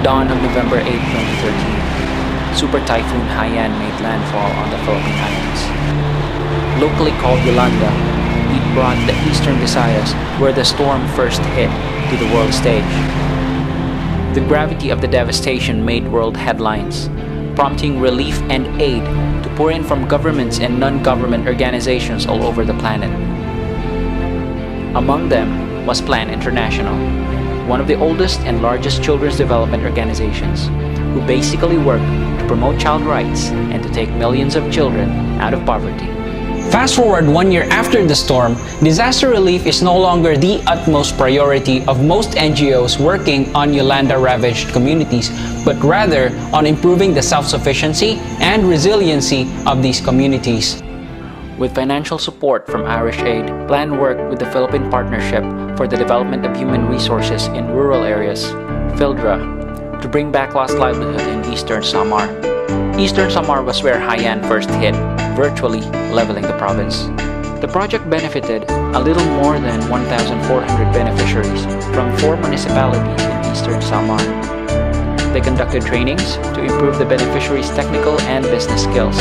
Dawn of November 8, 2013. Super Typhoon Haiyan made landfall on the Philippine Islands. Locally called Yolanda, it brought the eastern Visayas, where the storm first hit, to the world stage. The gravity of the devastation made world headlines, prompting relief and aid to pour in from governments and non-government organizations all over the planet. Among them was Plan International, one of the oldest and largest children's development organizations, who basically work to promote child rights and to take millions of children out of poverty. Fast forward 1 year after the storm, disaster relief is no longer the utmost priority of most NGOs working on Yolanda-ravaged communities, but rather on improving the self-sufficiency and resiliency of these communities. With financial support from Irish Aid, Plan worked with the Philippine Partnership for the Development of Human Resources in Rural Areas, PHILDRA, to bring back lost livelihood in Eastern Samar. Eastern Samar was where Haiyan first hit, virtually leveling the province. The project benefited a little more than 1,400 beneficiaries from 4 municipalities in Eastern Samar. They conducted trainings to improve the beneficiaries' technical and business skills.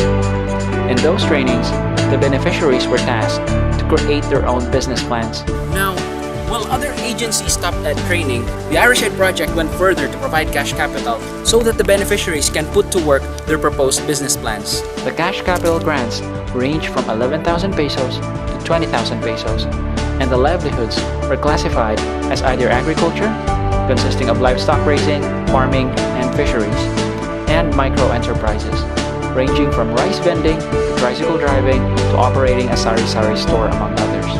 In those trainings, the beneficiaries were tasked to create their own business plans. Now, while other agencies stopped at training, the Irish Aid Project went further to provide cash capital so that the beneficiaries can put to work their proposed business plans. The cash capital grants range from 11,000 pesos to 20,000 pesos, and the livelihoods were classified as either agriculture, consisting of livestock raising, farming, and fisheries, and micro-enterprises, ranging from rice vending to tricycle driving to operating a sari-sari store, among others.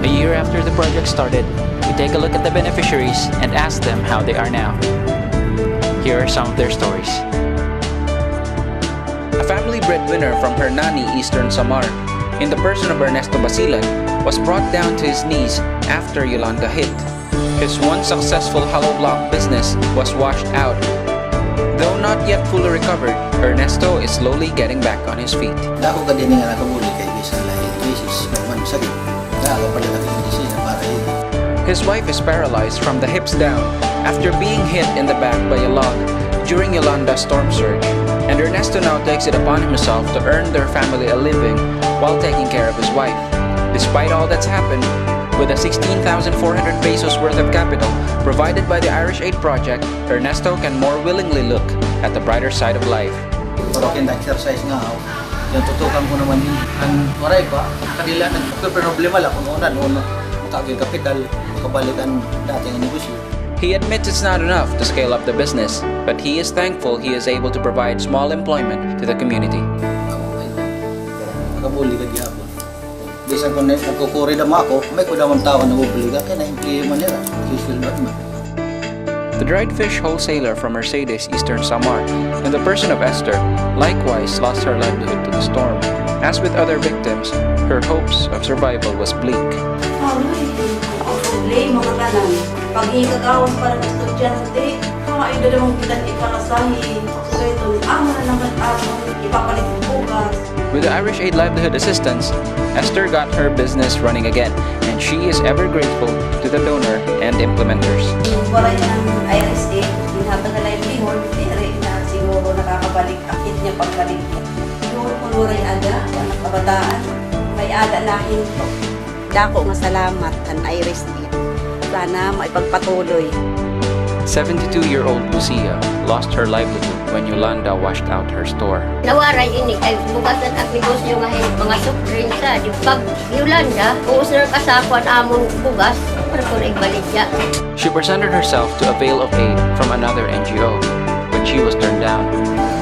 A year after the project started, we take a look at the beneficiaries and ask them how they are now. Here are some of their stories. A family breadwinner from Hernani, Eastern Samar, in the person of Ernesto Basilan, was brought down to his knees after Yolanda hit. His once successful hollow block business was washed out. Though not yet fully recovered, Ernesto is slowly getting back on his feet. Dako ka din nga nakabuli kay bisa lahi crisis naman sakit. Dako pa din medisina para yun. His wife is paralyzed from the hips down after being hit in the back by a log during Yolanda's storm surge, and Ernesto now takes it upon himself to earn their family a living while taking care of his wife. Despite all that's happened, with a 16,400 pesos worth of capital provided by the Irish Aid Project, Ernesto can more willingly look at the brighter side of life. Pero kin-exercise nga ako. Yung tutukan ko naman yun. Ang waray pa, kanila nagka-problema lang kung noon makagay kapital, makabalikan dating negosyo. He admits it's not enough to scale up the business, but he is thankful he is able to provide small employment to the community. Nakabuli ka gyapon. Bisan kung nagkukuri naman ako, may kudamang tao na bubuli ka, kaya na-employ man nila. Usual ba naman. The dried fish wholesaler from Mercedes, Eastern Samar, in the person of Esther, likewise lost her livelihood to the storm. As with other victims, her hopes of survival was bleak. Mga kanan, pag-iikagawan para ng estudyante, mga ito namang bitan ipakasahin, so ito, ama na naman ipapalit ng bukas. With the Irish Aid Livelihood Assistance, Esther got her business running again, and she is ever grateful to the donor and implementers. Wala yung Irish Aid, hinatag na livelihood, pero na siguro nakakabalik, akit niya pagbalik. Siguro kung wala yung ada, yung kabataan, may ada lahin to. Dako nga salamat ang Irish Aid. Sana maipagpatuloy. 72-year-old Lucia lost her livelihood when Yolanda washed out her store. Nawaray ini kay bukasan at negosyo nga mga soft drinks sa di pag Yolanda uus na kasakwan amon bugas para ko nagbalik ya. She presented herself to avail of aid from another NGO, but she was turned down.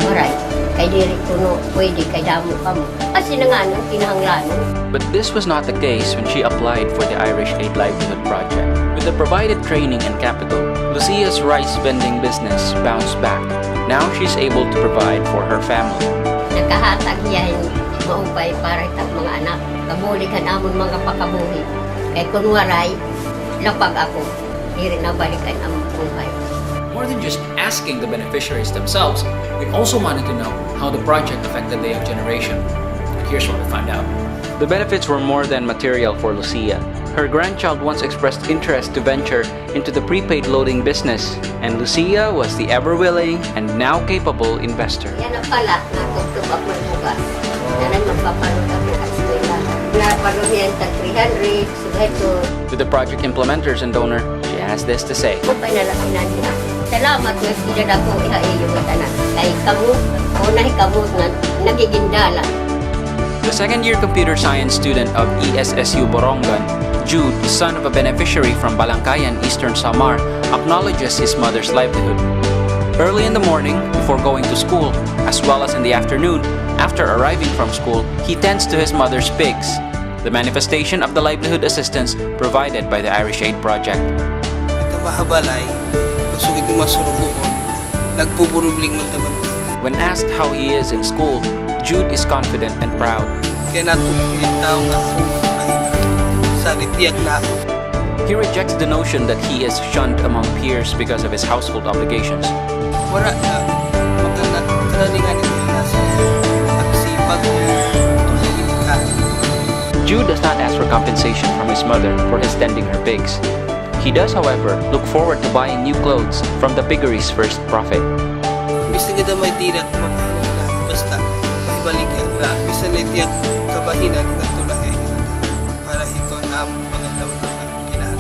Waray kay diri kuno pwede kay damo kamo. Kasi na nga nang kinahanglanon. But this was not the case when she applied for the Irish Aid Livelihood Project. With the provided training and capital, Lucia's rice vending business bounced back. Now she's able to provide for her family. Nakahatag yan maupay para sa mga anak. Kabulikan amon mga pakabuhi. Kay kunwaray, lapag ako. Diri na balikan ang buhay. More than just asking the beneficiaries themselves, we also wanted to know how the project affected the young generation. Here's what we found out. The benefits were more than material for Lucia. Her grandchild once expressed interest to venture into the prepaid loading business, and Lucia was the ever-willing and now capable investor. Yan na pala, natugtog ako ng bukas. Yan ay magpapanood ako sa eskwela. Napanood yan tag 300, suheto. To the project implementers and donor, she has this to say. Kupay na lang nila. Salamat nga sila na po ihaiyo mo tanan. Kay kamu, o nahi kamu nga nagiging dala. The second-year computer science student of ESSU Borongan, Jude, son of a beneficiary from Balangkayan, Eastern Samar, acknowledges his mother's livelihood. Early in the morning, before going to school, as well as in the afternoon, after arriving from school, he tends to his mother's pigs, the manifestation of the livelihood assistance provided by the Irish Aid Project. Ito mahabalay, pasugid mo masurubo ko, nagpuburubling mo taman. When asked how he is in school, Jude is confident and proud. Kaya natupilin tao nga ako, sa nitiyak na ako. He rejects the notion that he is shunned among peers because of his household obligations. Wala na, maganda, kanalingan nito na sa nagsipag tulungin ka. Jude does not ask for compensation from his mother for his tending her pigs. He does, however, look forward to buying new clothes from the piggery's first profit. Bisa nga damay tirak makahinan na, basta ibalik yan na, bisa na itiyak kabahinan na tulay para ito na ang mga tawag na kailangan.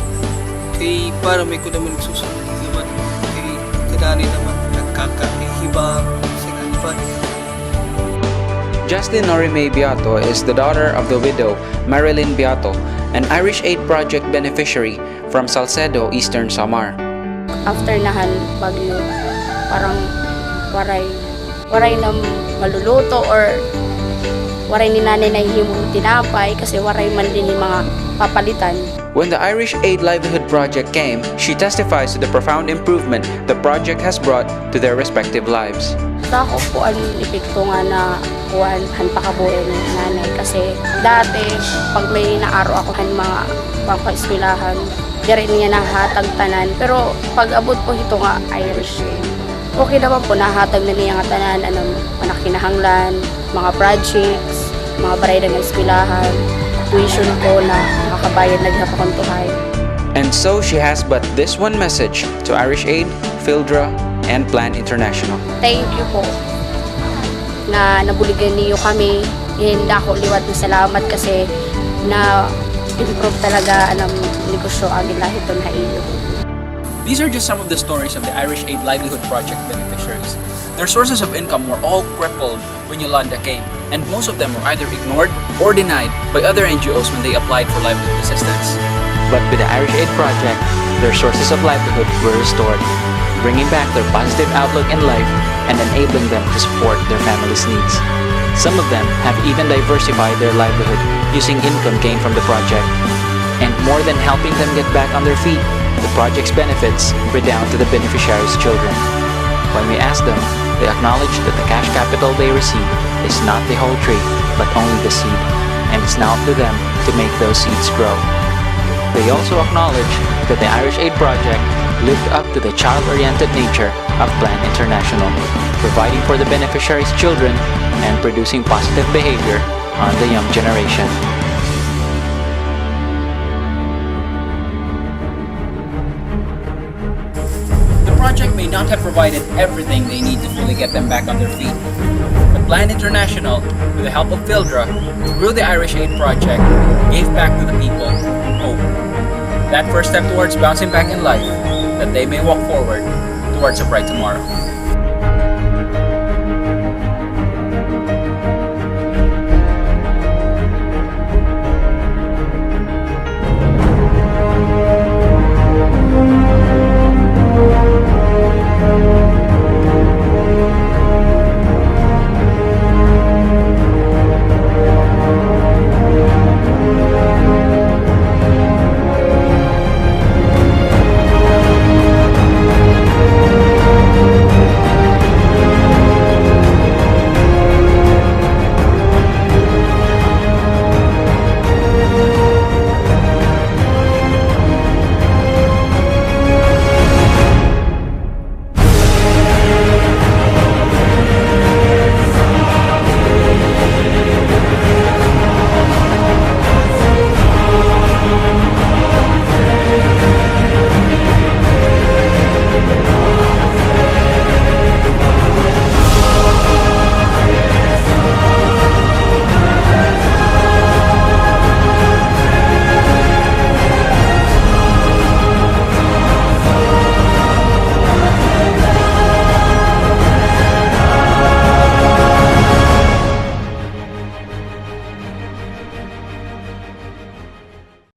Kay para may ko naman susunod naman, kay kadani naman nagkakahibang sa kanipan. Justin Norime Beato is the daughter of the widow Marilyn Beato, an Irish Aid Project beneficiary from Salcedo, Eastern Samar. After nahan bagyo, parang waray na maluluto or waray ni nanay na hihimong tinapay kasi waray man din yung mga papalitan. When the Irish Aid Livelihood Project came, she testifies to the profound improvement the project has brought to their respective lives. Sa ako po ang epekto nga na kuhan pakabuhay ng nanay kasi dati pag may naaro ako ng mga pangka-eskwelahan, dire niya nahatag tanan, pero pag abot po ito nga Irish Aid, okay naman po, nahatag na niya nga tanan, anak kinahanglan, mga projects, mga baray ng eskwelahan, tuition ko na makabayad na ginapakontuhay. And so she has but this one message to Irish Aid, Fildra, and Plan International. Thank you po na nabuligan niyo kami. Hindi ako liwat ng salamat kasi na improve talaga ang negosyo agin lahit to na iyo. These are just some of the stories of the Irish Aid Livelihood Project beneficiaries. Their sources of income were all crippled when Yolanda came, and most of them were either ignored or denied by other NGOs when they applied for livelihood assistance. But with the Irish Aid Project, their sources of livelihood were restored, bringing back their positive outlook in life and enabling them to support their family's needs. Some of them have even diversified their livelihood using income gained from the project. And more than helping them get back on their feet, the project's benefits redound to the beneficiaries' children. When we ask them, they acknowledge that the cash capital they receive is not the whole tree, but only the seed, and it's now up to them to make those seeds grow. They also acknowledge that the Irish Aid Project lived up to the child-oriented nature of Plan International, providing for the beneficiaries' children and producing positive behavior on the young generation. The project may not have provided everything they need to fully get them back on their feet, but Plan International, with the help of Fildra, through the Irish Aid Project, gave back to the people hope. That first step towards bouncing back in life, that they may walk forward towards a bright tomorrow.